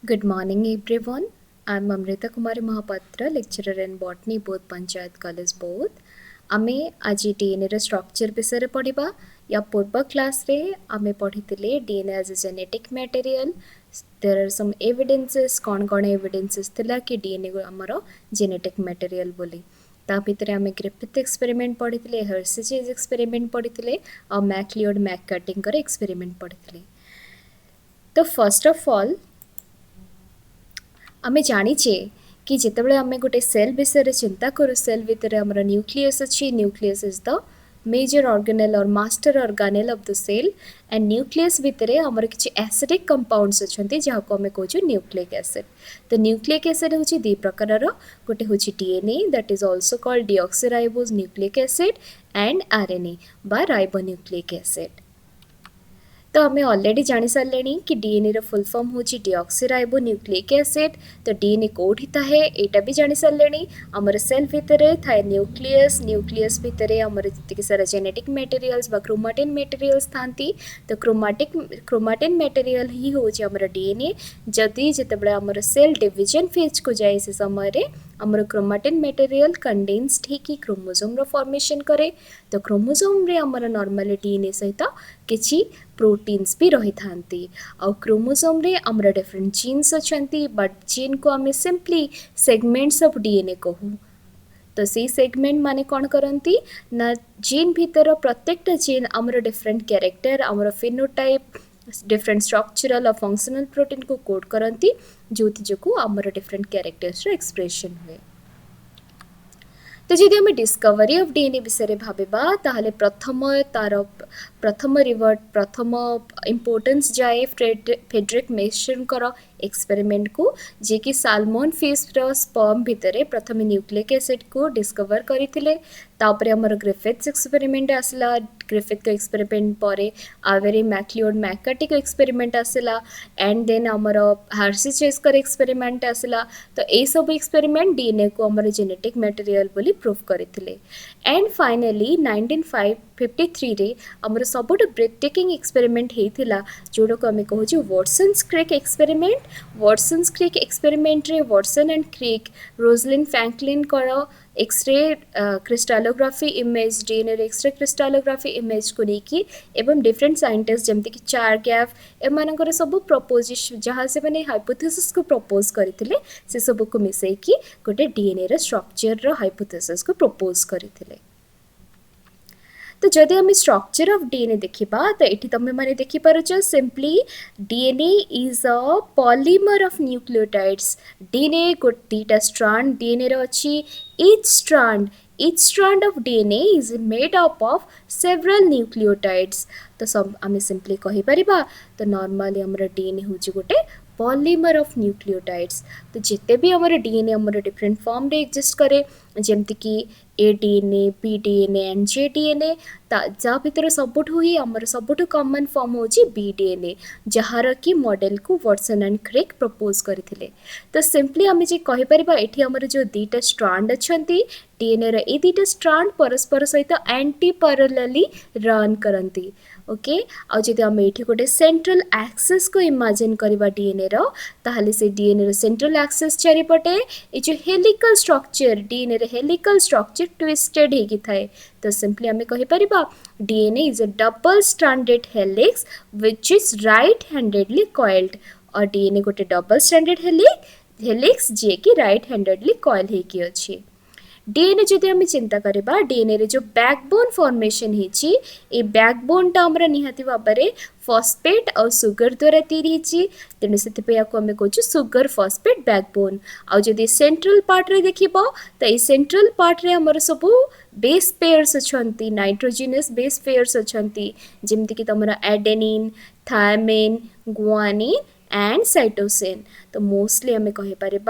Good morning, everyone. I'm Amrita Kumari Mahapatra, lecturer in botany, both Panchayat College, both. आमे आज DNA ର structure विषय पढ़ा या पूर्व क्लास रे आमे पढ़ी DNA as a genetic material there are some evidences कौन एविडेंसेस थिला कि डीएनए आमर जेनेटिक मटेरियल बोली ता भितर आमे ग्रिफिथ एक्सपेरिमेंट पढ़ी हर्सिचेज एक्सपेरिमेंट पढ़ी और मैक्लिओड मैककार्टिंग एक्सपेरिमेंट पढ़ी तो फर्स्ट ऑफ ऑल आमे जानिचे कि जितेबाला आमे गोटे सेल विषय चिंता करूँ सेल भितर आमर न्यूक्लियस अच्छी nucleus is the major organelle और master organelle of the cell and nucleus भितर आमर किसी एसिडिक कंपाउंड्स अच्छा जहाँ को आम कहूँ न्यूक्लिक एसिड तो न्यूक्लिक एसिड हूँ दी प्रकार गोटे हूँ DNA that is also called deoxyribose nucleic acid and RNA बा राइबोन्यूक्लिक एसिड तो आम अलरेडी जानी सारे कि डीएनए रो फुल फॉर्म हूँ डीऑक्सीराइबो न्यूक्लिक एसिड तो डीएनए कौटी थाए यहाँ भी जानी सारे आमर सेल भितर थाए न्यूक्लियस न्यूक्लियस भितर आमर जी सारा जेनेटिक मटेरियल्स बा क्रोमाटिन मटेरियल्स थांती तो क्रोमाटिन मटेरियल ही हूँ आमर डीएनए जदि जितेबाला आमर सेल डिवीजन फेज को जाए से समय आमर क्रोमाटिन मटेरियल कंडेन्स्ड ही क्रोमोजोम रो फॉर्मेशन करे तो क्रोमोजोम रे आमर नॉर्मली डीएनए सहित किछि प्रोटीन्स भी रही थांती और क्रोमोजोम रे आमर डिफरेंट जीन्स अच्छी बट जीन को आम सिंपली सेगमेंट्स ऑफ डीएनए कहूँ तो सी सेगमेंट माने कौन करती ना जीन भीतर प्रत्येक जीन आमर डिफरेंट कैरेक्टर आमर फिनोटाइप डिफरेंट स्ट्रक्चरल और फंक्शनल प्रोटीन को कोड करती जो आमर डिफरेंट कैरेक्टर्स एक्सप्रेशन हुए तो जदि आम डिस्कवरी ऑफ डीएनए विषय भाविबा ताहले प्रथम तार प्रथम रिवर्ट प्रथम इम्पोर्टेंस जाए फ्रेडरिक मेसनकर एक्सपेरिमेंट को जे कि साल्मन फिश स्पर्म भितर प्रथम न्यूक्लिक एसिड को डिस्कवर करते तापर आमर ग्रिफिथ्स एक्सपेरिमेंट आसला ग्रिफिथ को एक्सपेरिमेंट पर आवेरी मैक्लिओड मैककार्टी को एक्सपेरिमेंट आसला एंड देन आमर हार्सिचेज कर एक्सपेरिमेंट आसला तो ये सब एक्सपेरिमेंट डीएनए को आमर जेनेटिक मटेरियल बोली प्रूव करते एंड फाइनली 1953 रे आमर सबुठ ब्रेथ टेकिंग एक्सपेरिमेंट होता जोड़ा को आम कहूँ Watson's Crick experiment Watson's Crick experiment रे Watson and Crick Rosalind Franklin कर x ray crystallography image DNA x ray crystallography image को लेकिन एवं डिफरेंट साइंटिस्ट जमती कि चार्गैफ एम सब प्रपोज जहाँ से मैंने हाइपोथेसिस को प्रपोज करते से सब को मिसैकी गोटे डीएनए रो स्ट्रक्चर रो हाइपोथेसिस को प्रपोज करते तो जदि आम स्ट्रक्चर ऑफ डीएनए देखा तो ये तुम मैंने देखिपार simply DNA is a polymer of nucleotides DNA दीटा स्ट्रांड डीएनए रो अच्छी each strand of DNA is made up of several nucleotides तो सब आम सिंपली कही परिबा तो नॉर्मली हमर डीएनए हूँ गोटे पॉलीमर ऑफ न्यूक्लियोटाइड्स तो जिते भी हमर डीएनए हमर डिफरेंट फॉर्म रे एग्जिस्ट करे जमती कि A DNA B DNA and Z DNA जा भितर सबुठ ही आमर सबुठ कॉमन फॉर्म होची बी डीएनए जहार कि मॉडल को वाटसन एंड क्रिक प्रपोज करथिले तो सिंपली आम जे कहि परिबा एठी हमर जो दीटा स्ट्रांड अछंती डीएनए रे ए दीटा स्ट्रांड परस्पर सहित एंटी पैरेलली रन करंती ओके आ जदि आम ये गोटे सेंट्रल एक्सेस को इमेजिन करवा डीएनए रो ताहले से डीएनए रो सेंट्रल एक्सेस चारिपटे ये जो हेलिकल स्ट्रक्चर डीएनए रे हेलिकल स्ट्रक्चर ट्विस्टेड होगी थाए तो सिंपली आम कहि परिबा DNA is a double stranded helix which is right handedly coiled और डीएनए गोटे डबल स्ट्रैंडेड हेलिक्स जे कि राइट हैंडेडली कॉइल होगी अच्छी डीएनए जदि आम चिंता करवा डीएनए रे जो बैकबोन फॉर्मेशन होती बैकबोन टा आमर निहाती भाव में फॉस्फेट और सुगर द्वारा तैयारी तेणु से आम कहूँ सुगर फॉस्फेट बैकबोन आउ जदि सेंट्रल पार्ट रे देखिबो तो ये सेंट्रल पार्ट रे आमर सब बेस पेयर्स अच्छी नाइट्रोजिनस बेस पेयर्स अच्छी जमती कि तुम adenine thymine guanine and cytosine तो मोस्टली आम कहीपर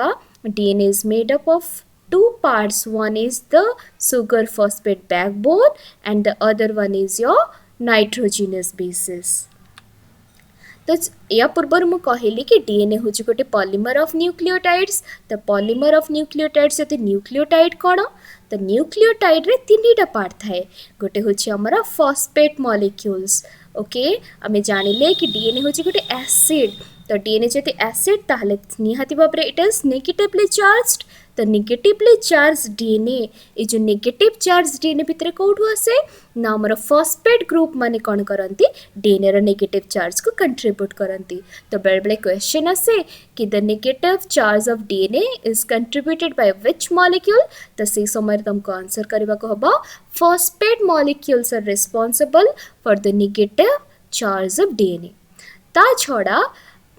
DNA is made up of two parts. One is the sugar phosphate backbone and the other one is your nitrogenous bases. तो या पूर्व मु कहली कि डीएनए हूँ गोटे पॉलीमर ऑफ न्यूक्लियोटाइड्स तो पॉलीमर ऑफ न्यूक्लियोटाइड्स ये न्यूक्लियोटाइड कौन तो न्यूक्लियोटाइड रे तीन पार्ट थाए गोटे हूँ आमर फॉस्फेट मॉलिक्यूल्स ओके आम जानिले कि डीएनए हूँ गोटे एसिड तो डीएनए जति एसिड ताहले निहाती भाबरे इट इज नेगेटिवली चार्ज्ड तो नेगेटिवली चार्ज डीएनए ये जो नेगेटिव चार्ज डीएनए भितर कौटू आसे ना आमर फॉस्फेट ग्रुप माने कौन करती डीएनए रो नेगेटिव चार्ज को कंट्रीब्यूट करती तो बेले बेले क्वेश्चन आसे कि the negative charge of DNA is contributed by which molecule तो से समय तुमको आंसर करबा को हबो phosphate molecules are responsible for the negative charge of DNA ता छड़ा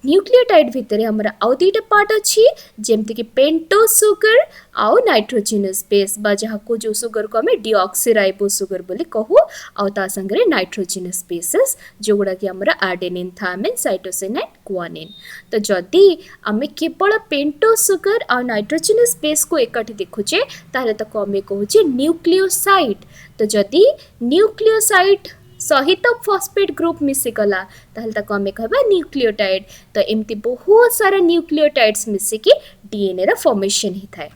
न्यूक्लियोटाइड भितर हमरा आउ दुईटा पार्ट अच्छी जेमती कि पेंटोज सुगर आउ नाइट्रोजिनस बेस बा जहाँ को जो सुगर को हमें डिऑक्सीराइबोज सुगर बोली कहू आउ ता संगे नाइट्रोजिनस बेसेस जो गुड़ा कि हमरा adenine thiamine cytosine and guanine तो जदि आमे केवल पेंटोज सुगर आउ नाइट्रोजिनस बेस को एकाठी देखुचे ताहले ताको आमे कहूचे न्यूक्लियोसाइड तो जदि न्यूक्लियोसाइड सहित फॉस्फेट ग्रुप मिसिगला ताहले ताको आमे कहबा न्यूक्लियोटाइड तो एमती बहुत सारा न्यूक्लियोटाइड्स मिसिकी डीएनए रा फॉर्मेशन ही थाए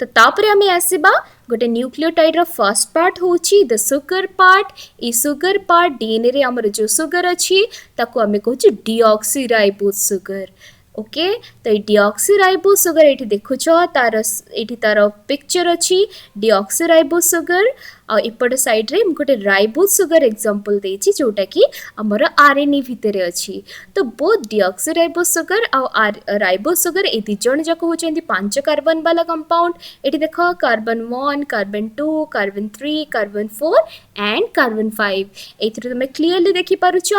तो तापरे आमे आसीबा गोटे न्यूक्लियोटाइड रा फर्स्ट पार्ट होची the sugar part E sugar part DNA रे हमर जो सुगर अछि ताको आमे कहूची डीऑक्सीराइबोज सुगर ओके तो ये डिऑक्सीराइबोज सुगर ये देखुच तार ये तार पिक्चर अच्छी डिऑक्सीराइबोज सुगर आ इपट साइड रे गोटे राइबोज सुगर एग्जांपल देछि जोटा कि हमर आरएनए भितर अच्छी तो बोथ डिऑक्सीराइबोज सुगर आ राइबोज सुगर ए दी जण जाक होचंदी 5 कार्बन वाला कंपाउंड एठी देखो carbon 1 carbon 2 carbon 3 carbon 4 and carbon 5 एथरे तुम क्लियरली देखि पारुछ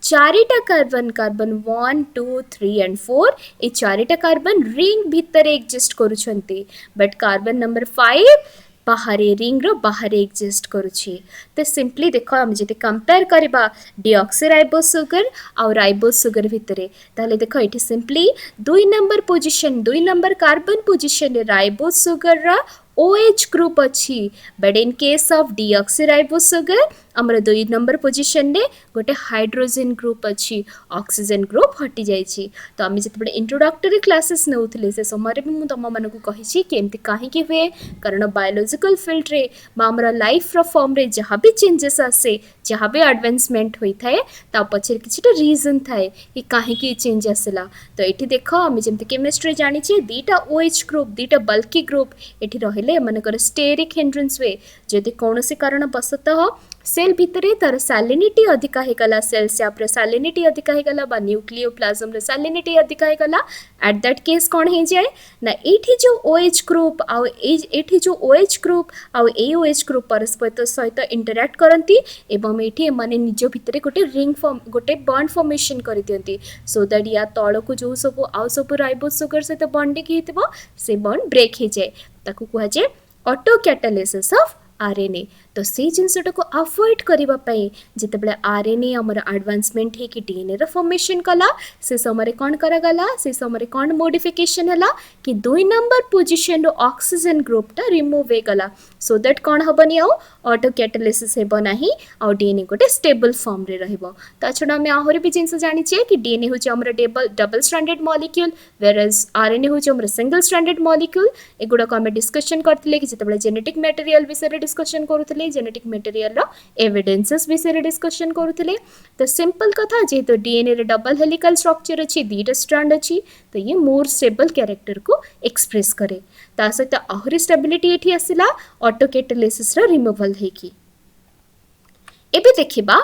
चारिटा कार्बन कार्बन 1 2 3 एंड 4 ये चारिटा कार्बन रिंग भितर एक्जिस्ट करुछंती बट कार्बन नंबर 5 बाहरे रिंग रो बाहरे एक्जिस्ट करुछि तो सिंपली देखो हम जति कंपेयर करबा डिऑक्सीराइबोज सुगर और राइबोज सुगर भितरे ताले देखो एठी simply 2 number position 2 number carbon position रे राइबोज सुगर रा OH ग्रुप अच्छी but in case of deoxyribose sugar हमर 2 नंबर पोजीशन रे गोटे हाइड्रोजन ग्रुप अच्छी ऑक्सीजन ग्रुप हटि जाइछि तो आम जिते इंट्रोडक्टरी क्लासेस नौथिले से समय भी मु तम मानकु कहिछि कि एमती काहे कि हुए कारण बायोलॉजिकल फील्ड रे बा हमरा लाइफ रो फॉर्म रे जहाँ भी चेंजेस आसे जहाँ भी एडवांसमेंट होई थाए ता पछर किछटा रीजन थाए कि काहे कि चेंज आसला तो एठी देखो हम जेमती केमिस्ट्री जानि छी दीटा OH ग्रुप दीटा बल्की ग्रुप एठी रहिले मनकर स्टेरिक हिंड्रेंस वे जदि कोनोसी कारण बसतः सेल भितरे तार सैलिनिटी अधिका हेगला सेल सैप रे सैलिनिटी अधिका हेगला बा न्यूक्लियोप्लाज्म रे सैलिनिटी अधिका हेगला एट दैट केस कोन हे जाय ना एठी जो OH ग्रुप आ एठी जो OH ग्रुप आ OH ग्रुप परस्पर सहित इंटरैक्ट करंती एवं एठी माने निज भितरे गोटे रिंग फॉर्म गोटे बॉन्ड फॉर्मेशन करि दियंती सो दैट या तळ को जो सब आउ सब राइबोज सुगर सहित बॉन्डिंग हेतिबो से बॉन्ड ब्रेक हे जाय ताकू कुहा जाय ऑटो कैटालिसिस ऑफ आरएनए तो से जिनसटा को अवॉइड करबा पई जितेबले आरएनए हमर एडवांसमेंट हे कि डीएनए रो फॉर्मेशन कला से समय कोन करा गला से समय कोन मॉडिफिकेशन हला कि 2 नंबर पोजीशन रो ऑक्सीजन ग्रुप ता रिमूव हे गला सो दैट कोन हबनी आ ऑटो कैटालिसिस हेबो नाही आ डीएनए गोटे स्टेबल फॉर्म रे रहबो ता छडा हम आहोरे भी जिनस जानि छै कि डीएनए होचे हमर double stranded molecule whereas RNA होचे हमर सिंगल स्ट्रैंडेड मॉलिक्यूल एगुडा को हम डिस्कशन करथिले कि जितेबले जेनेटिक मटेरियल विषय डिस्कशन करूथिले जेनेटिक मटेरियल रो एविडेंसेस विषय डिस्कशन करूथिले तो सिंपल कथा जेतो डीएनए रे डबल हेलिकल स्ट्रक्चर अछि दीटा स्ट्रैंड अछि तो ये मोर स्टेबल कैरेक्टर को एक्सप्रेस करे ता सहित आहुरी स्टेबिलिटी एठी आसिला ऑटो कैटालिसिस रो रिमूवल हेकी एबे देखिबा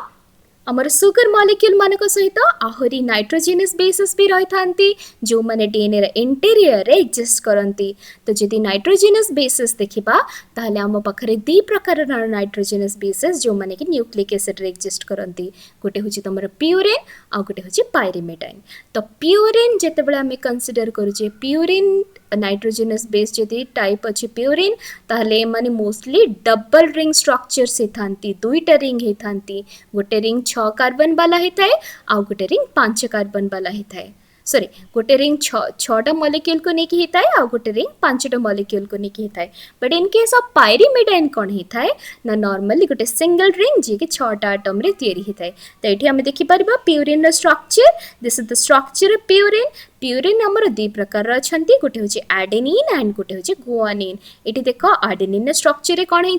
हमर सुगर मॉलिक्यूल मानक सहित आहुरी नाइट्रोजिनस बेसेस भी रही थांती जो माने डीएनए रे इंटीरियर रे एक्जिस्ट करंती तो जदि नाइट्रोजिनस बेसेस देखिबा ताहले हम पाखरे दी प्रकार नाइट्रोजिनस बेसेस जो माने कि न्यूक्लिक एसिड रे एक्जिस्ट करंती गोटे होची तमर प्यूरिन आ गोटे होची पायरिमिडाइन तो प्यूरिन जेतेबेले हम कंसीडर करूचे प्यूरिन नाइट्रोजिनस बेस जदि टाइप अच्छे प्यूरिन ताहले माने मोस्टली डबल रिंग स्ट्रक्चर से थांती दुईटा रिंग हे थांती गोटे रिंग 6 कार्बन वाला हे थाए आ गोटे रिंग 5 कार्बन वाला हे थाए सॉरी गोटे रिंग 6टा मॉलिक्यूल को नेकी हिताए आ गोटे रिंग 5टा मॉलिक्यूल को नेकी हिताए बट इन केस ऑफ पायरिमिडाइन कोन हिताए ना नॉर्मली गोटे सिंगल रिंग जे कि 6टा एटम रे तयारी हिताए तो एठी हम देखि परबा प्यूरिन रो structure this is the structure of purine purine आमर दी प्रकार अच्छा गोटे हूँ एडेनिन एंड गोटे हूँ गुआनिन। ये देख एडेनिन स्ट्रक्चर कौन है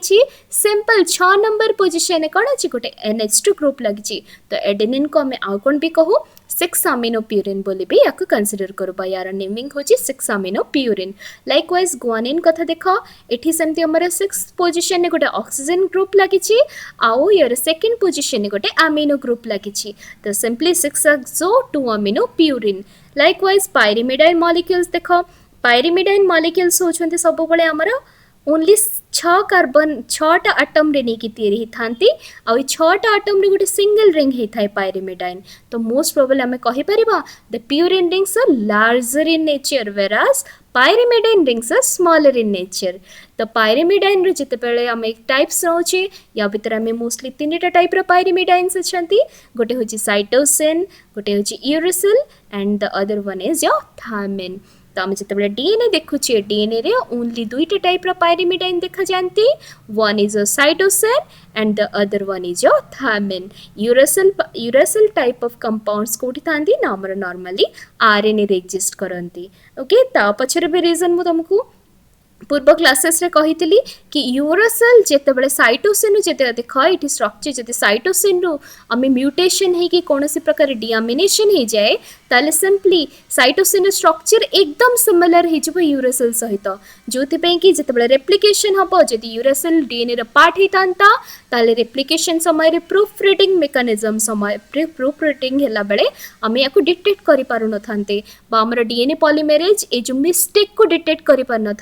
सिंपल 6 नंबर पोजिशन कौन अच्छी गोटे NH2 ग्रुप लगी। तो एडेनिन को आम आउ कौन भी कहूँ 6 अमीनो प्यूरिन बोली भी या कंसीडर करबा। यार नेमिंग होची 6 अमीनो प्यूरिन। लाइकवाइज गुआनिन कथा देख एठी सेमती हमर 6 पोजीशन ने गोटे ऑक्सीजन ग्रुप लगी आउ यार सेकंड पोजीशन ने गोटे अमीनो ग्रुप लगी। तो simply 6 2 amino purine. Likewise pyrimidine molecules देख पायरिमिडाइन मॉलिक्यूल्स होचंती सब बळे हमर ओनली 6 कार्बन 6टा आटम रे नहीं तैयारी थांती आ 6टा आटम रे गोटे सिंगल रिंग होता है पायरिमिडाइन। तो मोस्ट प्रोबेबली आम कहीपर the purine rings are larger in nature whereas pyrimidine rings are smaller in nature. तो पायरिमिडाइन जिते आम टाइप्स नौचे या भितर आम मोस्टली 3टा टाइप पायरिमिडाइन्स अच्छा गोटे हूँ साइटोसिन गोटे हूँ uracil and the other one is your thymine. तो आम जिते डीएनए देखुचे डीएनए रे ओनली 2टा टाइप पायरिमिडाइन देखा जाती one is a cytosine and the other one is your thymine. Uracil type of compounds कोठी थांती ना हमर नॉर्मली आरएनए रे एग्जिस्ट करंती। ओके ता पछरे भी रीजन मु तुमको पूर्व क्लासेस रे कही कि यूरोसेल जिते साइटोसिन जिते देख ये स्ट्रक्चर जब साइटोसिन रु आम म्यूटेशन है कि कौन प्रकार डियामिनेशन हो जाए ताले सिंपली साइटोसिन स्ट्रक्चर एकदम सिमिलर हो यूरोसेल सहित जो कि जिते रेप्लिकेशन हम जब यूरोसेल डीएनए पार्ट होता ताले रेप्लिकेशन समय प्रूफ रीडिंग मेकानिज्म समय प्रूफ रीडिंग है बेले आम या डिटेक्ट कर पार नमर डीएनए पॉलीमेरेज ये जो मिस्टेक को डिटेक्ट कर पार न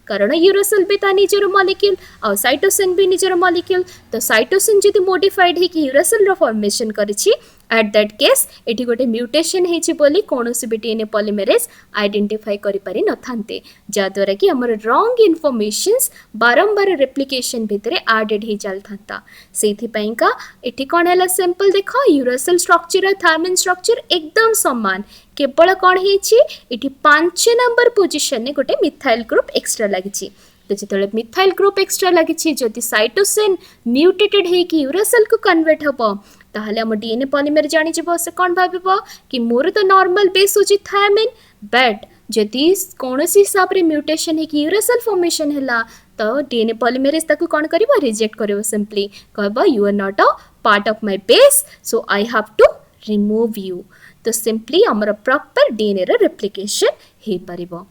कारण यूरोसेल भी ता निजर मॉलिक्यूल आ साइटोसिन भी निजर मॉलिक्यूल। तो साइटोसिन जदि मॉडिफाइड है कि यूरोसेल रो फॉर्मेशन करिछि एट दैट केस एठी गोटे म्यूटेशन हेछि बोली कोनोसी भी डीएनए पॉलीमेरेज आइडेंटिफाई करि पारि न थांते जाद्वारा कि हमर रॉन्ग इन्फॉर्मेशंस बारंबार रेप्लिकेशन भितरे एडेड ही चल थांता। सेथि पई का एठी कोन हला सिंपल देखो यूरोसेल स्ट्रक्चर थायमिन स्ट्रक्चर एकदम समान केवल कौन होती 5 नंबर पोजिशन ने गोटे मिथाइल ग्रुप एक्सट्रा लगी। तो जो मिथाइल ग्रुप एक्सट्रा लगी जदि साइटोसिन म्यूटेटेड है कि यूरोसेल को कन्वर्ट हम ताहले हम डीएनए पॉलीमर जानी से कौन भाव कि मोर तो नॉर्मल बेस होची थायमिन बट जदि कौन हिसाब रे म्यूटेशन है कि यूरोसेल फॉर्मेशन है तो डीएनए पॉलीमरेज ताको कौन करिवो रिजेक्ट करिवो सिंपली कहबो you are not a part of my base so I have to remove you. तो सिंपली आमर प्रॉपर डीएनए रे रेप्लिकेशन हे परिबो।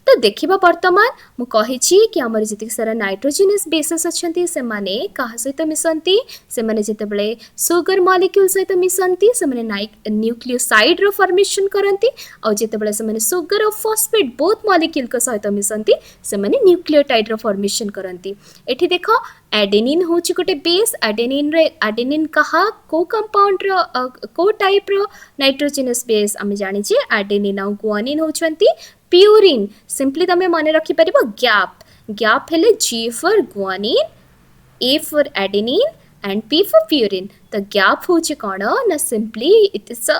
तो देखिबा वर्तमान मु कहि कि आमर जति सारा नाइट्रोजनस बेसेस अछंती से माने कहा सहित मिसंती से माने जते बेले सुगर मॉलिक्यूल सहित मिसंती से माने न्यूक्लियोसाइड रो फॉर्मेशन करंती और जते बेले से माने सुगर और फॉस्फेट बोथ मॉलिक्यूल को सहित मिसंती से माने न्यूक्लियोटाइड रो फॉर्मेशन करंती। एठी देखो एडेनिन होची गोटे बेस एडेनिन कहा को कंपाउंड रो को टाइप रो नाइट्रोजनस बेस आमे जानि जे एडेनिन और गुआनिन होचंती प्यूरिन। सिंपली तमें मन रखिपर गैप हेले G for guanine A for adenine and P for purine. तो गैप होची कौन ना simply it is a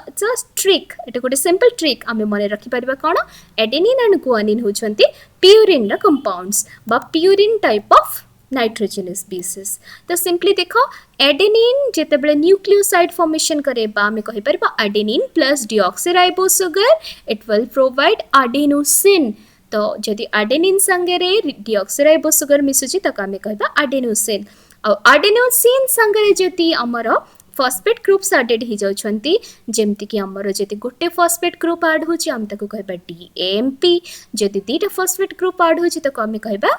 trick एटा गोटे सिंपल ट्रिक आमे मन रखिपर कौन एडेनिन एंड गुआनिन होचंती प्यूरिन रा कंपाउंड्स बा purine type of nitrogenous bases. तो सिंपली देखो एडेनिन जिते बड़े न्यूक्लियोसाइड फॉर्मेशन करे आम कहीपर adenine plus deoxyribo sugar it will provide adenosine. तो जदि एडेनिन संगे डीऑक्सीराइबो सुगर मिसुची तक आम कहबा एडेनोसिन और एडेनोसिन संगे जदि आमर फॉस्फेट ग्रुप्स एडेड हो जाउछंती जेमति कि हमर जति गोटे फॉस्फेट ग्रुप ऐड होची हम ताको कहबा DAMP जति तीटा फॉस्फेट ग्रुप ऐड होची ताको हम कहबा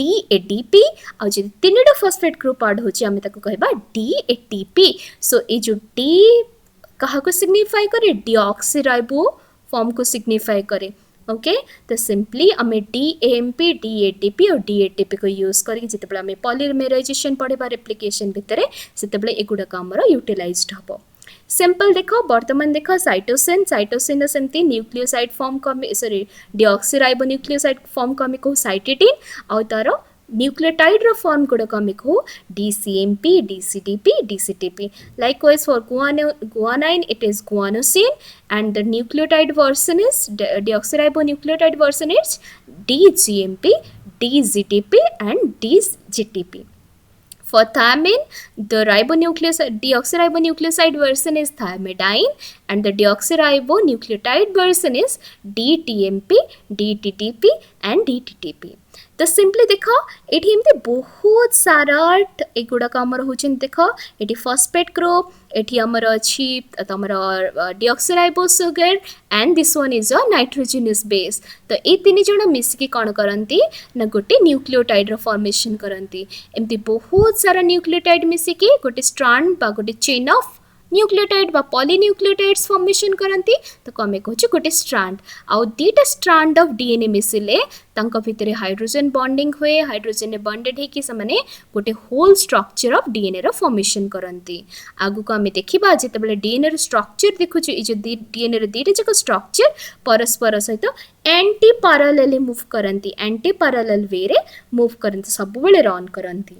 DADP और जति तीनटा फॉस्फेट ग्रुप ऐड होची हम ताको कहबा DATP। सो ए जो D कहा को सिग्निफाई करे डीऑक्सीराइबो फॉर्म को सिग्निफाई करे। ओके तो सिंपली आम DAMP DATP और DATP को यूज करके जिते आम पॉलीमराइजेशन पढ़ा रेप्लिकेशन भितर से एगुड़ाक आमर यूटिलाइज्ड हम। सिंपल देख बर्तमान देख साइटोसिन सेमती न्यूक्लियोसाइड फॉर्म को सॉरी डीऑक्सीराइबो न्यूक्लियोसाइड फॉर्म को आम कहू साइटेटिन और तार न्यूक्लियोटाइड रो फॉर्म गुड़ाक आम कहू DCMP DCDP DCTP। Likewise for guanine it is guanosine and the nucleotide version is deoxyribonucleotide version is DGMP DZTP and DGTP। For thymine, the ribonucleoside deoxyribonucleoside version is thymidine and the deoxyribonucleotide version is DTMP, DTTP and DTTP. तो simply देख ये एमती बहुत सारा एगुड़ाक आमर हूँ देख ये फॉस्फेट ग्रुप ये आमर अच्छी तुम deoxyribose sugar and this one is a nitrogenous base. तो ये तीन जन मिसिकी कौन करती ना गोटे न्यूक्लियोटाइड फॉर्मेशन करती. एमती बहुत सारा न्यूक्लियोटाइड मिसिकी गोटे स्ट्रांड बा गोटे चेन ऑफ न्यूक्लियोटाइड बा पॉलीन्यूक्लियोटाइड्स फॉर्मेशन करती. तो कमे कहूँ गोटे स्ट्रांड आउ दीटा स्ट्रांड ऑफ डीएनए मिसिले भितर हाइड्रोजन बॉन्डिंग हुए. हाइड्रोजन बॉन्डेड होकि से गोटे होल स्ट्रक्चर ऑफ डीएनए रो फॉर्मेशन करती. आगु को आम देखा जिते डीएनए स्ट्रक्चर देखुचे ये जो डीएनए दीटा जाक स्ट्रक्चर परस्पर सहित एंटी पैरेलल मूव करती. एंटी पैरेलल वे रे मूव करती सब बेले रन करती.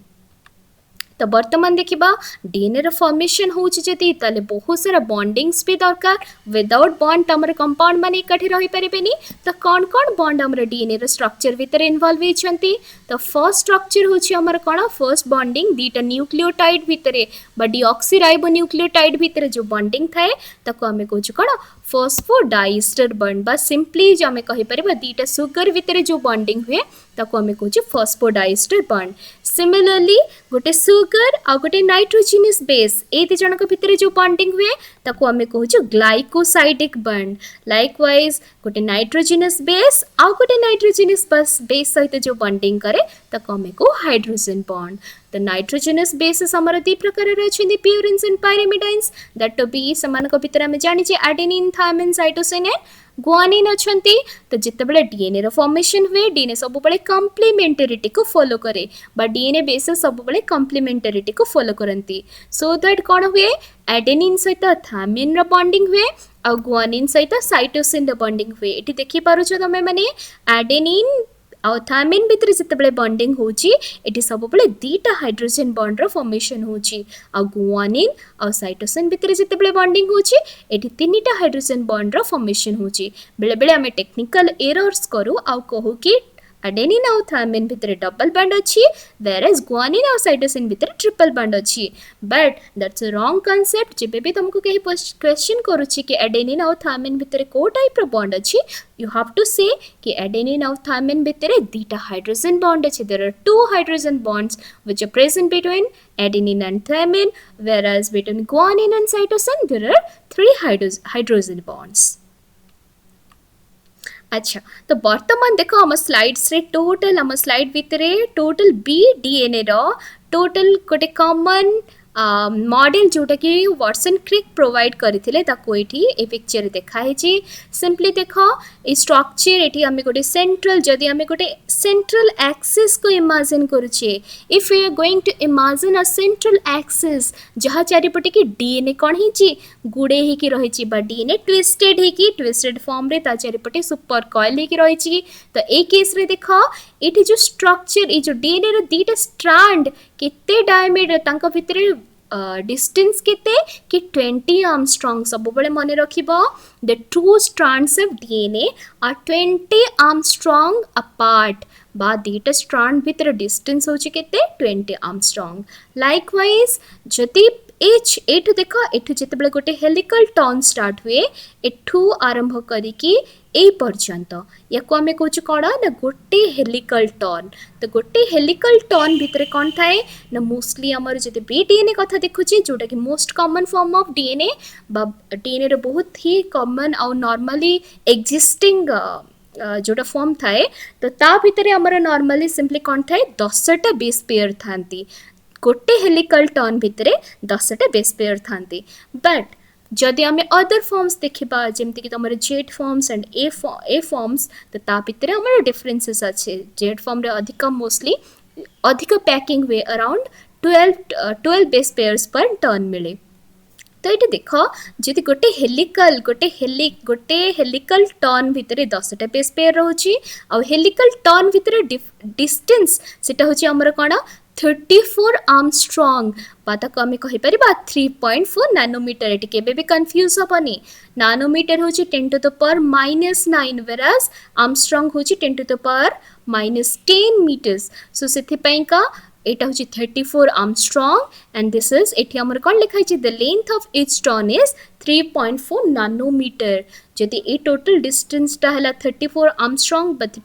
तो बर्तमान देखा डीएनए रो फॉर्मेशन होती बहुत सारा बॉन्डिंग्स भी दरकार. विदाउट बॉन्ड आम कंपाउंड मैंने एकाठी रही पारे. तो कौन कौन बॉन्ड आम डीएनए रो स्ट्रक्चर भितर इन्वॉल्व होती. तो फर्स्ट स्ट्रक्चर हूँ कौन फर्स्ट बॉन्डिंग दीटा न्यूक्लियोटाइड भितर बा डिऑक्सीराइबोन्यूक्लियोटाइड भितर जो बॉन्डिंग थाए ताको आम कहूँ कौन फॉस्फोडाइस्टर बॉन्ड बा सिंपली जो आम कहीपर दीटा सुगर भितर जो बॉन्डिंग हुए ताको आम कहूँ फॉस्फोडाइस्टर बॉन्ड. सिमिलरली गोटे सुगर आ गोटे नाइट्रोजेनस बेस ये दी जनक भितर जो बॉन्डिंग हुए ताको आम कहूँ ग्लाइकोसाइडिक बॉन्ड. लाइकवाइज गोटे नाइट्रोजेनस बेस आ गोटे नाइट्रोजेनस बेस सहित जो बॉन्डिंग करे ताको आम कहूँ हाइड्रोजन बॉन्ड. तो नाइट्रोजेनस बेसेस आमर दी प्रकार अच्छे प्यूरिन्स एंड पायरिमिडाइन्स दैट बी समान भितर आम जानी adenine thiamine cytosine and guanine अच्छी. तो जितेबाला डीएनए रो फॉर्मेशन हुए डीएनए सब कॉम्प्लीमेंटरिटी को फॉलो करे बा डीएनए बेसेस सब कॉम्प्लीमेंटरिटी को फॉलो करती. सो दैट कौन हुए एडेनिन सहित थायमिन रो बॉन्डिंग हुए आ गुआनिन सहित साइटोसिन रो बॉन्डिंग हुए. ये देखी पारुछ तमे माने एडेनिन आउ थायमिन भितर जितेबाला बॉन्डिंग होची एटी सब दीटा हाइड्रोजन बॉन्ड रो फॉर्मेशन होची आ गुआनिन आउ साइटोसिन भितर जितेबाला बॉन्डिंग होची एटी तीनटा हाइड्रोजन बॉन्ड रो फॉर्मेशन होची. बेले बेले आमे टेक्निकल एरर्स करू आउ कहू कि एडेनिन आउ थायमिन भितर डबल बॉन्ड अच्छी व्हेरेज गुआनिन आउ साइटोसिन भितर ट्रिपल बॉन्ड अच्छी. But that's a wrong concept. जेबे भी तुमको कहीं क्वेश्चन करूची कि एडेनिन आउ थायमिन भितर को टाइप रो बॉन्ड अच्छी you have to say कि adenine और thymine भितर दीटा हाइड्रोजन बॉन्ड अच्छे. there are two hydrogen bonds which are present between adenine and thymine whereas between guanine and cytosine there are three hydrogen bonds. अच्छा तो बर्तमान देख आम स्लाइड्स रे टोटल आम स्लाइड भितर टोटल बी डीएनए रो टोटल गोटे कॉमन मॉडल जोटा कि वाटसन क्रिक प्रोवाइड करथिले ताको एठी ए पिक्चर देखाई छी. सिंपली देखो ए स्ट्रक्चर एठी हमें गोटे सेंट्रल जदि हमें गोटे सेंट्रल एक्सिस को इमेजिन करूछे if we are going to imagine a central axis जहाँ चारिपटे कि डीएनए कौन ही गुड़े ही की रही बा डीएनए ट्विस्टेड ही की ट्विस्टेड फॉर्म रे ता चारिपटे सुपर कॉइल ही की रही. तो ए केस रे देखो एठी जो स्ट्रक्चर ए जो डीएनए रो दीटा स्ट्रैंड केते डायमीटर तांका भितर डिस्टेंस केते कि 20 आर्मस्ट्रॉन्ग सब बड़े मन रखिबो. The two strands of DNA are 20 angstrom apart बा दीटा स्ट्रैंड भितर डिस्टेंस होची केते 20 आर्मस्ट्रॉन्ग. लाइकवाइज जदि एच एठु देख एठु जितेबाला गोटे हेलिकल टर्न स्टार्ट हुए एठु आरंभ करिकी ए पर्यंत या को आमे कहूँ कौन ना गोटे हेलिकल टर्न. तो गोटे हेलिकल टर्न भितर कौन थाए ना मोस्टली आमर जब बी डीएनए कथा देखुचे जोटा कि most common form of DNA बा डीएनए रो बहुत ही कॉमन आउ नॉर्मली एग्जिस्टिंग जोटा फॉर्म थाए. तो ता भितर आमर नॉर्मली सिंपली कौन थाए 10टा बेस पेयर थांती. गोटे हेलिकल टर्न भितर 10टा बेस पेयर थांती. बट जदि आम अदर फॉर्म्स देखा जमीक तुम Z forms and A forms तो ता भितर आम डिफरेन्सेस अच्छे. जेड फॉर्म रे अधिक मोस्टली अधिक पैकिंग हुए अराउंड 12 बेस पेयर्स पर टर्न मिले. तो ये देख जी गोटे हेलिकल टर्न भितर 10टा बेस पेयर रोची आ हेलिकल टर्न भितर डिस्टेंस सेटा होची हमर कोन 34 आर्मस्ट्रॉन्ग बात आम कहीपर 3.4 नानोमीटर. ये केबे भी कन्फ्यूज हेनी. नानोमीटर हूँ 10 to the power -9 वेराज आर्मस्ट्रॉन्ग हूँ 10 to the power -10 मीटर्स. सो से एटा होची 34 आर्मस्ट्रॉन्ग एंड दिस इज एठी हमर कोन लिखा छि the length of each turn is 3.4 nanometre जदि ए टोटल डिस्टेंस टा हला 34 आर्मस्ट्रॉन्ग बट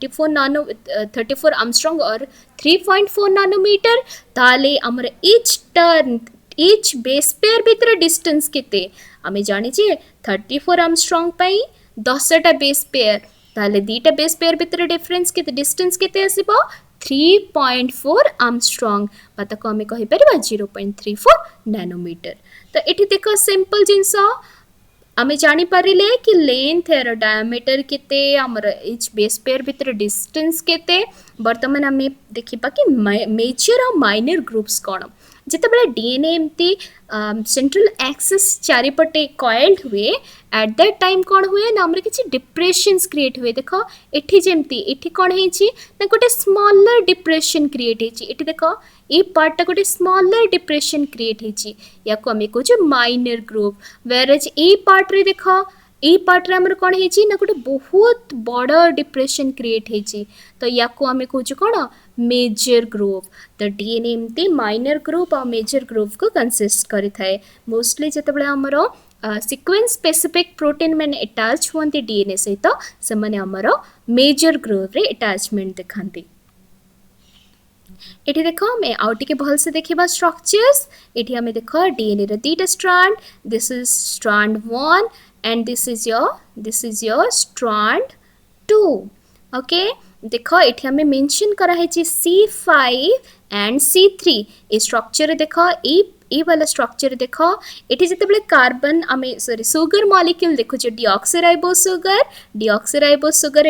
34 आर्मस्ट्रॉन्ग और 3.4 नानोमीटर ताले हमर each turn each base pair भितर डिस्टेंस केते आमे जानि छि 34 आर्मस्ट्रॉन्ग पई 10 टा बेस पेयर ताले दीटा बेस पेयर भितर डिफरेंस केते डिस्टेंस केते आसीबो 3.4 आर्मस्ट्रॉन्ग बात आम कहीपर 0.34 नैनोमीटर तो ये देख सिंपल जिनस आम जापर कि लेंथ यार डायमीटर केते आमर इच बेस पेयर भितर डिस्टेंस केते बर्तमान आम देखा कि मेजर और माइनर ग्रुप्स कौन जितेबाला डीएनए एमती सेंट्रल एक्सिस चारिपटे कॉइल्ड हुए एट दैट टाइम कौन हुए ना आमर किसी डिप्रेशन्स क्रिएट हुए देख एठी जेमती एठी कौन है ना गोटे स्मॉलर डिप्रेशन क्रिएट है देख ये पार्टा गोटे स्मॉलर डिप्रेशन क्रिएट है या आम कहूँ माइनर ग्रुप वेरेज ये पार्ट रे देख ये पार्ट रे हमर कौन है ना गोटे बहुत बड़ डिप्रेशन क्रिएट है तो या आम कहूँ कौन मेजर ग्रुप तो डीएनए एमती माइनर ग्रुप और मेजर ग्रुप को कंसिस्ट करि थाए मोस्टली जितेबाला हमर सीक्वेंस स्पेसिफिक प्रोटीन मैंने अटैच हुआ डीएनए सहित से माने हमर मेजर ग्रुप रे अटैचमेंट दिखाती ये देख आम आउ टे भल से देखा स्ट्रक्चर्स ये आम देख डीएनए रे दीटा strand this is strand 1 and this is your strand 2 okay देख ये आम मेंशन कराई C5 एंड C3 ये स्ट्रक्चर देख ये वाला स्ट्रक्चर देख ये जिते कार्बन आम सॉरी सुगर मॉलिक्यूल देखुचे डिऑक्सीराइबोस सुगर यहाँ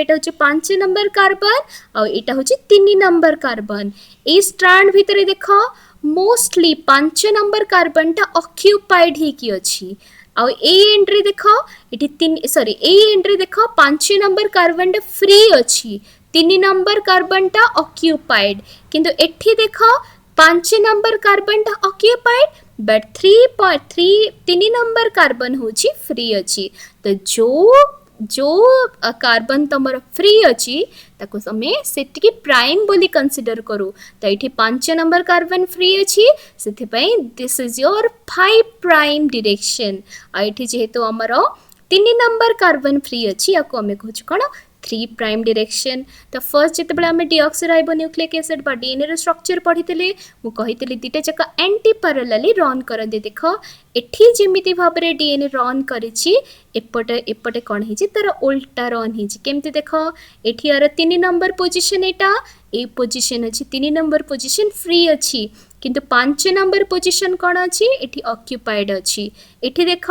हूँ 5 नंबर कार्बन और यहाँ हूँ 3 नंबर कार्बन ये स्ट्रैंड भितर देख मोस्टली 5 नंबर कार्बन टा ऑक्यूपाइड ही अच्छी आउ ए एंट्री देख ये 3 सॉरी ए एंट्री देख 5 नंबर कार्बन टा फ्री अच्छी 3 नंबर कार्बन टा ऑक्यूपाइड किंतु एठी देख 5 नंबर कार्बन टा ऑक्यूपाइड बट 3 नंबर कार्बन हूँ फ्री अच्छी तो जो कार्बन तुम फ्री अच्छी ताको समय से प्राइम बोली कंसीडर करू तो ये 5 नंबर कार्बन फ्री अच्छी से this is your 5 prime direction आइठी जेहेतु आमर 3 नंबर कार्बन फ्री अच्छी या आम कहूँ कौन 3 प्राइम डायरेक्शन तो फर्स्ट जिते आम डिऑक्सीराइबो न्यूक्लिक एसिड बा डीएनए स्ट्रक्चर पढ़ी मुझे दीटा जाक एंटी पैरेलली रन करते देख एठी जेमिति भाव में डीएनए रन करिछि एपटे एपटे कौन है तार उल्टा रन होमती देख एठी यार 3 नंबर पोजिशन एटा ए पोजिशन अच्छी 3 नंबर पोजिशन फ्री अच्छी किंतु 5 नंबर पोजिशन कौन अच्छी एठी ऑक्यूपाइड अच्छी एठी देख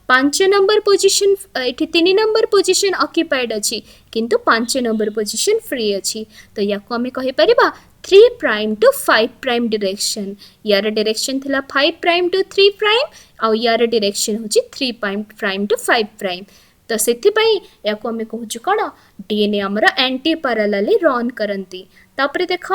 5 नंबर पोजिशन ये 3 नंबर पोजिशन ऑक्यूपाइड अच्छी किंतु 5 नंबर पोजिशन फ्री अच्छी तो या आम कहीपर 3 प्राइम टू 5 प्राइम डायरेक्शन यार डायरेक्शन थिला 5 प्राइम टू 3 प्राइम आउ यार डायरेक्शन होची 3 प्राइम टू 5 प्राइम तो से या आम कहूँ कौन डीएनए आमर एंटी पैरेलली रन करती तापर देख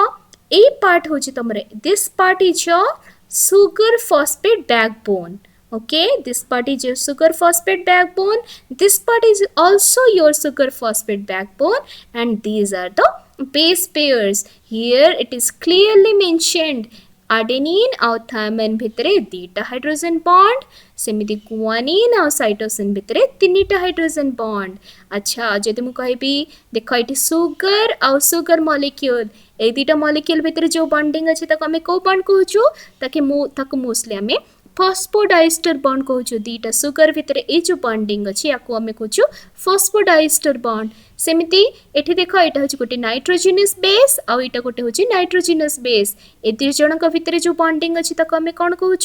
ए पार्ट होची तुमरे this part is your sugar phosphate backbone okay this part is your sugar phosphate backbone this part is also your sugar phosphate backbone and these are the base pairs here it is clearly mentioned adenine और thymine भितरे दीटा hydrogen bond सेमिति guanine और cytosine भितरे 3टा hydrogen bond अच्छा जदि मु कहबी देख ये सुगर और सुगर मॉलिक्यूल ए दीटा मॉलिक्यूल भितरे जो बॉन्डिंग अच्छे ताको आमे को बॉन्ड कहूछु ताकि मोस्टली आमे फॉस्फोडाइस्टर बॉन्ड कहूँ दीटा सुगर भितर ये जो बॉन्डिंग अच्छी या आम कहूँ फॉस्फोडाइस्टर बॉन्ड सेमती एठी देख यहाँ हूँ गोटे नाइट्रोजिनस बेस आउ यहाँ गोटे हूँ नाइट्रोजिनस बेस ए दुई जन भितर जो बॉन्डिंग अच्छी ताको आम कौन कहूँ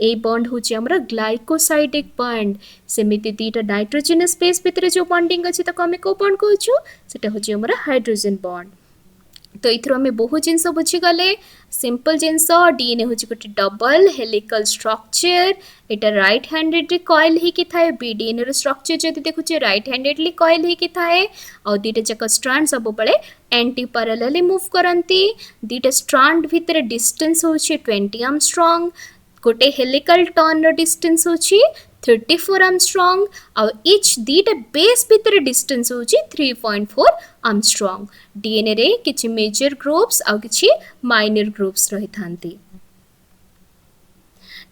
ये बॉन्ड हूँ आमर ग्लाइकोसाइडिक बॉन्ड सेमती दीटा नाइट्रोजिनस बेस भितर जो बॉन्डिंग अच्छी ताको आम कौ बॉन्ड कहूँ से हूँ आमर हाइड्रोजन बॉन्ड तो ये आम बहुत जिनस बुझीगले सिंपल जिनस डीएनए हूँ गोटे डबल हेलिकल स्ट्रक्चर यहाँ राइट हैंडेड कॉइल ही थाए बी डीएनए स्ट्रक्चर जब देखुचे राइट हैंडेडली कॉइल ही थाए और दीटा जाक स्ट्रैंड सब बेले एंटी पैरेलली मूव करती दीटा स्ट्रैंड भितर डिस्टेंस हूँ 20 आर्मस्ट्रॉन्ग गोटे हेलिकल टर्न डिस्टेंस हूँ 34 आर्मस्ट्रांग और इच दीटा बेस भितर डिस्टेंस होची 3.4 आर्मस्ट्रांग डीएनए रे किछि मेजर ग्रुप्स और किछि माइनर ग्रुप्स रही थांती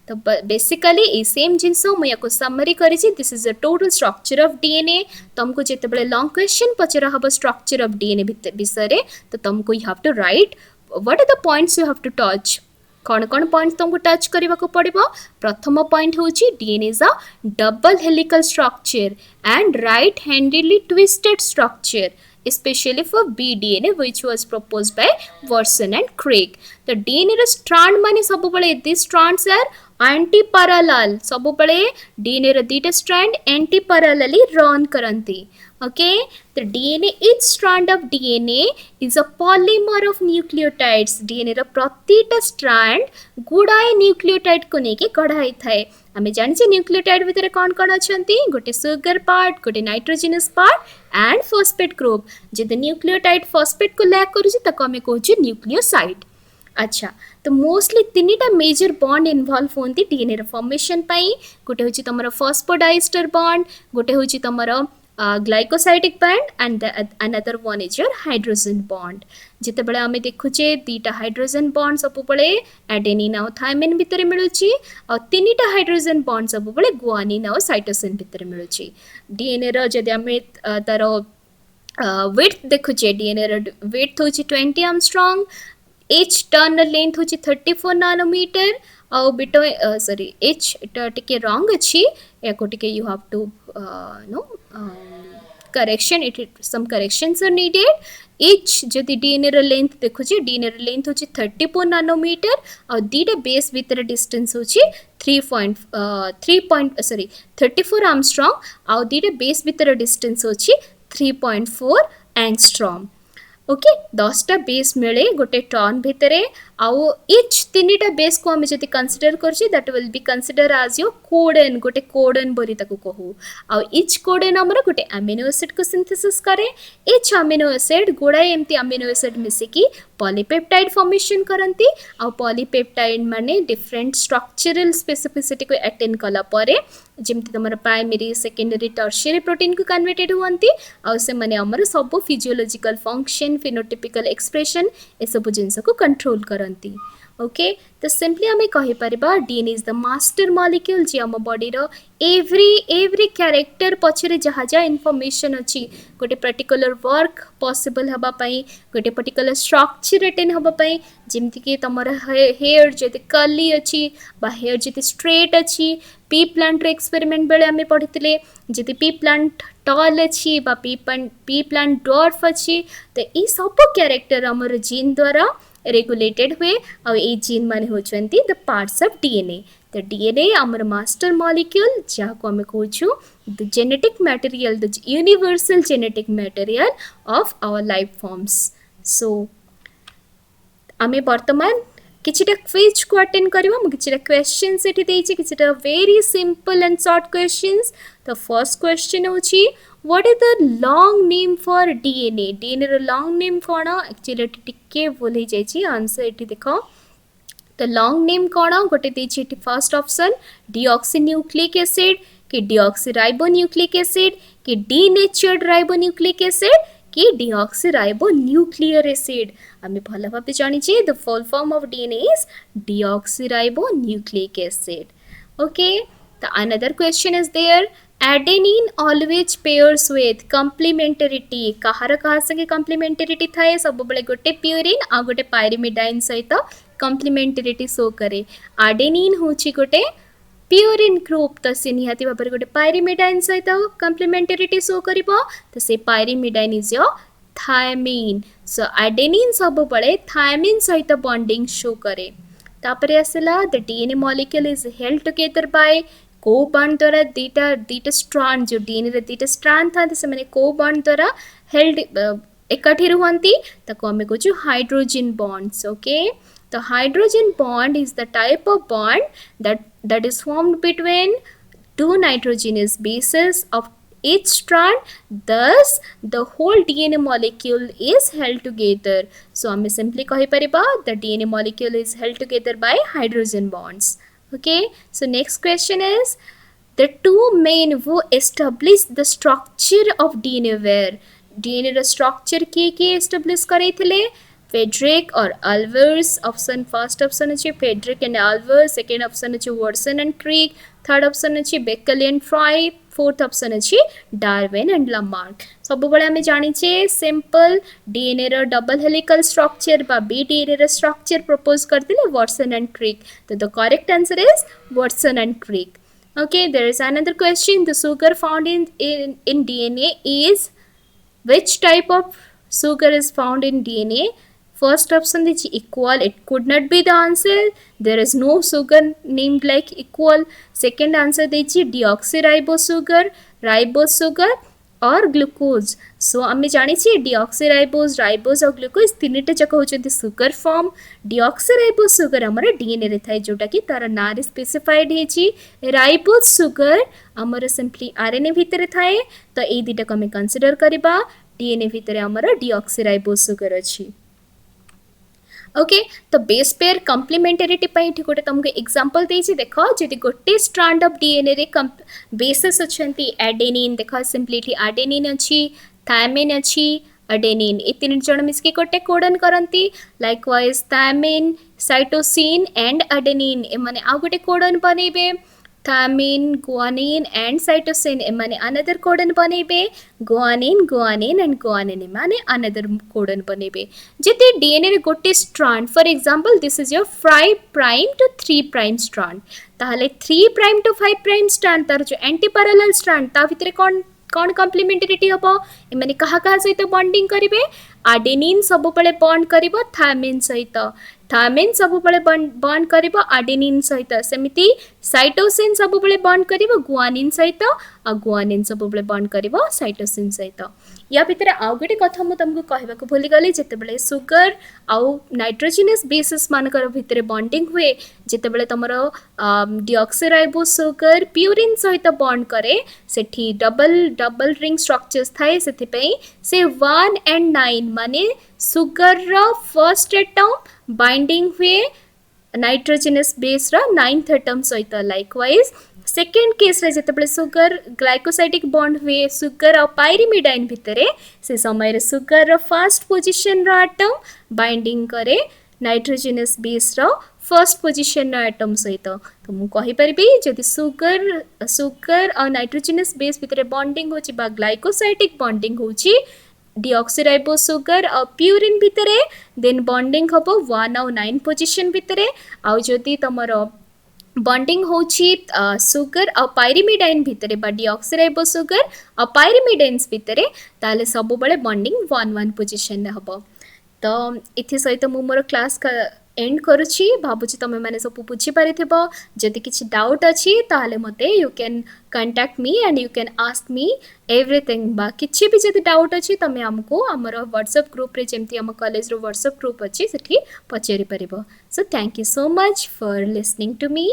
तो बेसिकली ये सेम जिनस मुझे समरी करी this is a total structure of DNA तुमको जिते लॉन्ग क्वेश्चन पचरा हम स्ट्रक्चर ऑफ डीएनए विषय तो तुमको you have to write what are the points you have to touch कौन कौन पॉइंट तुमको टच करने को पड़ो प्रथम पॉइंट हूँ DNA is a double helical structure and right handedly twisted structure especially for BDNA which was proposed by Watson and Crick. The DNA strand माने सब बड़े these strands are anti-parallel सब बड़े DNA रे दीटा strand anti-parallelly run करंती. Okay, the DNA each strand of DNA is a polymer of nucleotides. DNA रे प्रतिटा strand गुड़ाए nucleotide को नेके गढ़ाई थाए. आमे जानिछे न्यूक्लियोटाइड भितर कौन कौन अछंती गोटे सुगर पार्ट गोटे nitrogenous part and phosphate group जदि न्यूक्लियोटाइड फॉस्फेट को लैक करूची ताको आमे कहूची न्यूक्लियोसाइड. अच्छा तो मोस्टली तीनटा मेजर बॉन्ड इन्वॉल्व होती डीएनए रे फॉर्मेशन पाई गोटे होची तमरो फॉस्फोडाइस्टर बॉन्ड गोटे होची तमरो glycosidic bond and another one is your hydrogen bond जिते बळे आमे देखुचे दीटा हाइड्रोजन बॉन्ड सब बळे एडेनिन और थायमिन भितर मिलुची और तीनटा हाइड्रोजन बॉन्ड सब बळे गुआनिन और साइटोसिन भितर मिलुची. डीएनए रो जदि आमे तार विड्थ देखुचे डीएनए रो विड्थ होची 20 आर्मस्ट्रांग एच टर्न लेंथ होची 34 नानोमीटर और बिटो सॉरी एच टिके रॉन्ग अच्छी या को टिके you have to know correction it some corrections are needed. एच जदि डीएनए रो लेंथ देखुची डीएनए रो लेंथ होची 34 नानोमीटर और दीटा बेस भीतर डिस्टेंस होची 34 आर्मस्ट्रांग और दीटा बेस भीतर डिस्टेंस होची 3.4 एंगस्ट्रॉम. ओके 10टा बेस मिले गोटे टर्न भितरे आउ इच तीनटा बेस को आम जब कनसीडर करछी that will be consider as your codon गोटे कोडन बोली ताको कहू आउ इच कोडन हमर गोटे अमीनो एसिड को सिंथेसिस करे. इच अमीनो एसिड गुड़ाए एमती अमीनो एसिड मिसिकी पॉलीपेप्टाइड फॉर्मेशन करंती आउ पॉलीपेप्टाइड माने डिफरेंट स्ट्रक्चरल स्पेसिफिसिटी को अटेन कला परे जेमती तुम प्राइमरी सेकेंडरी टर्शियरी प्रोटीन को कन्वर्टेड हुअंती आउ से माने हमर सब फिजियोलॉजिकल फंक्शन फिनोटाइपिकल एक्सप्रेशन ए सब जिनस को कंट्रोल करंती. ओके तो सिंपली आम कहीपर DNA is the master molecule जी आम बॉडी रो एवरी कैरेक्टर पछरे जहाँ जहाँ इनफॉरमेशन अच्छी गोटे पर्टिकुलर वर्क पॉसिबल हवापाई गोटे पर्टिकुलर स्ट्रक्चर अटेन हवापाई जेमती कि तुम हेयर जदि कर्ली अच्छी बा हेयर जदि स्ट्रेट अच्छी पी प्लांट एक्सपेरिमेंट बेले आम पढ़ी जदि पी प्लांट टॉल अच्छी बा पी प्लांट डॉर्फ अच्छी तो ये सब कैरेक्टर आमर जीन द्वारा रेगुलेटेड हुए और ये जीन माने होचंती द पार्ट्स ऑफ डीएनए. तो डीएनए आमर मास्टर मॉलिक्यूल जहाँ को आम कहूँ the genetic material the universal genetic material of our life forms. So आमे वर्तमान किछिटा क्विज को अटेंड करबा मु किछिटा क्वेश्चंस एठी देछि किछिटा very simple and short questions. तो फर्स्ट क्वेश्चन होछि what is the long name for DNA. DNA रो लॉन्ग नेम कोन एक्चुअली टिके बोलै जायछि आंसर एठी देखो. तो लॉन्ग नेम कोन गोटे देछि एठी फर्स्ट ऑप्शन डीऑक्सीन्यूक्लिक एसिड कि डीऑक्सीराइबोन्यूक्लिक एसिड कि डीनेचर्ड राइबोन्यूक्लिक एसिड कि डीऑक्सीराइबोन्यूक्लियर एसिड. आमे भल भाबे जानिछे the full form of DNA is deoxyribonucleic acid. Okay तो another question is there adenine always pairs with complementarity कहार कहा संगे कंप्लीमेंटरिटी थाए सब बळे गोटे प्यूरिन आ गोटे पायरिमिडाइन सहित कंप्लीमेंटरिटी शो करे. एडेनिन होची गोटे प्यूरिन ग्रुप तो से निहाती भाव गोटे पायरिमिडाइन सहित कंप्लीमेंटरिटी शो करिबो तो से pyrimidine is your thymine. So adenine सब बळे थायमिन सहित बॉन्डिंग शो करे. तापरे आसला the DNA molecule is held together by को बॉन्ड द्वारा दीटा स्ट्रैंड जो डीएनए रे दीटा स्ट्रैंड था से माने को बॉन्ड द्वारा हेल्ड एकाठी रुहंती ताको हमें कहू हाइड्रोजन बॉन्ड्स. ओके तो hydrogen bond is the type of bond that is formed between two nitrogenous bases of each strand. Thus the whole DNA molecule is held together. So hame simply kahi pariba the DNA molecule is held together by hydrogen bonds. Okay so next question is The two men who established the structure of DNA were DNA ର structure किए establish करैथिले Frederick or Alvarez. Option first option अछि Frederick and Alvarez, second option अछि Watson and Crick, third option अछि Beckel and Fry, fourth option अछि Darwin and Lamarck. सब बळे हमें जानि छे सिंपल DNA ର double helical structure बा BDNA ର structure propose करथिले Watson and Crick. So the correct answer is Watson and Crick. Okay, there is another question. The sugar found in DNA is, which type of sugar is found in DNA? First option is equal. It could not be the answer. There is no sugar named like equal. Second answer is deoxyribose sugar, ribose sugar or glucose. So आमे जानी छी deoxyribose, ribose और glucose तीनटा जक होचंती sugar form. deoxyribose sugar हमर DNA रे Thai जोटा कि तार ना रे स्पेसिफाइड हे छी. ribose sugar हमर सिंपली RNA भितर थाए. तो ए दिटा को हमें कंसीडर करबा. DNA भितर हमर deoxyribose sugar अछि. ओके तो बेस पेयर कम्प्लीमेंटारिटी ये गोटे तुमको एग्जांपल देछि देख जदि गोटे स्ट्रांड ऑफ डीएनए रे बेसेस अछंती एडेनिन देख सिंपली एडेनिन अछि थायमिन अछि एडेनिन ए तीन जण मिसके गोटे कोडन करंती likewise thymine cytosine and adenine ए माने आ गोटे कोडन बनेबे थायमिन गुआनिन एंड साइटोसिन ए माने अनदर कोडन बनेबे गुआनिन एंड गुआनिन ए माने अनदर कोडन बनेबे जति डीएनए रे गोटे strand for example this is your 5 prime to 3 prime strand ताहले 3 प्राइम टू 5 प्राइम स्ट्रांड तार जो एंटी पैरेलल स्ट्रांड ता भितरे कौन कम्प्लीमेंटारिटी हबो ए माने कहा सहित बॉन्डिंग करिवे एडेनिन सब बळे बॉन्ड करिवो थायमिन सहित थायमिन सब बळे बॉन्ड करिवो एडेनिन सहित सेमिति साइटोसिन सब बळे बॉन्ड करिवो गुआनिन सहित आ गुआनिन सब बळे बॉन्ड करिवो साइटोसिन सहित या भितर आ गोटे कथा मु तुमको कहबा को भूली गली जेते बळे सुगर आ नाइट्रोजनस बेसिस मानकर भितर बॉन्डिंग हुए जेते बळे तमरो डिऑक्सीराइबोस सुगर प्यूरिन सहित बॉन्ड करे सेठी डबल रिंग स्ट्रक्चर्स थाए सेति पई से 1 and 9 माने sugar row first atom binding हुए नाइट्रोजनस बेस रो 9th एटम सहित लाइकवाइज सेकेंड केस रे जते सुगर ग्लाइकोसाइडिक बॉन्ड हुए सुगर और पाइरिमिडाइन भितरे से समय रे सुगर रो फर्स्ट पोजीशन रो एटम बाइंडिंग करे nitrogenous base row first position रो एटम सहित तो मु कहि परबी जदि सुगर और नाइट्रोजनस बेस भितरे बॉन्डिंग होची बा ग्लाइकोसाइडिक बॉन्डिंग होची डिऑक्सीराइबोस सुगर और प्यूरिन भितरे देन बॉन्डिंग हबो 1 और 9 पोजीशन भितरे आ जदि तमरो बॉन्डिंग होची सुगर और पाइरिमिडाइन भितरे बा डिऑक्सीराइबोस सुगर और पाइरिमिडाइन्स भितरे ताले सब बळे बॉन्डिंग 1 पोजीशन रे हबो तो इथि सहित मु मोर क्लास का एंड करूची भाबुची तमे माने सब बुझी पारिथिबो जदि किछि डाउट अछि ताले मते you can contact me and you can ask me everything बा किछि भी जदि डाउट अछि तमे हमको हमर व्हाट्सएप ग्रुप रे जेमति हम कॉलेज रो व्हाट्सएप ग्रुप अछि सेठी पचेरि परिबो so thank you so much for listening to me.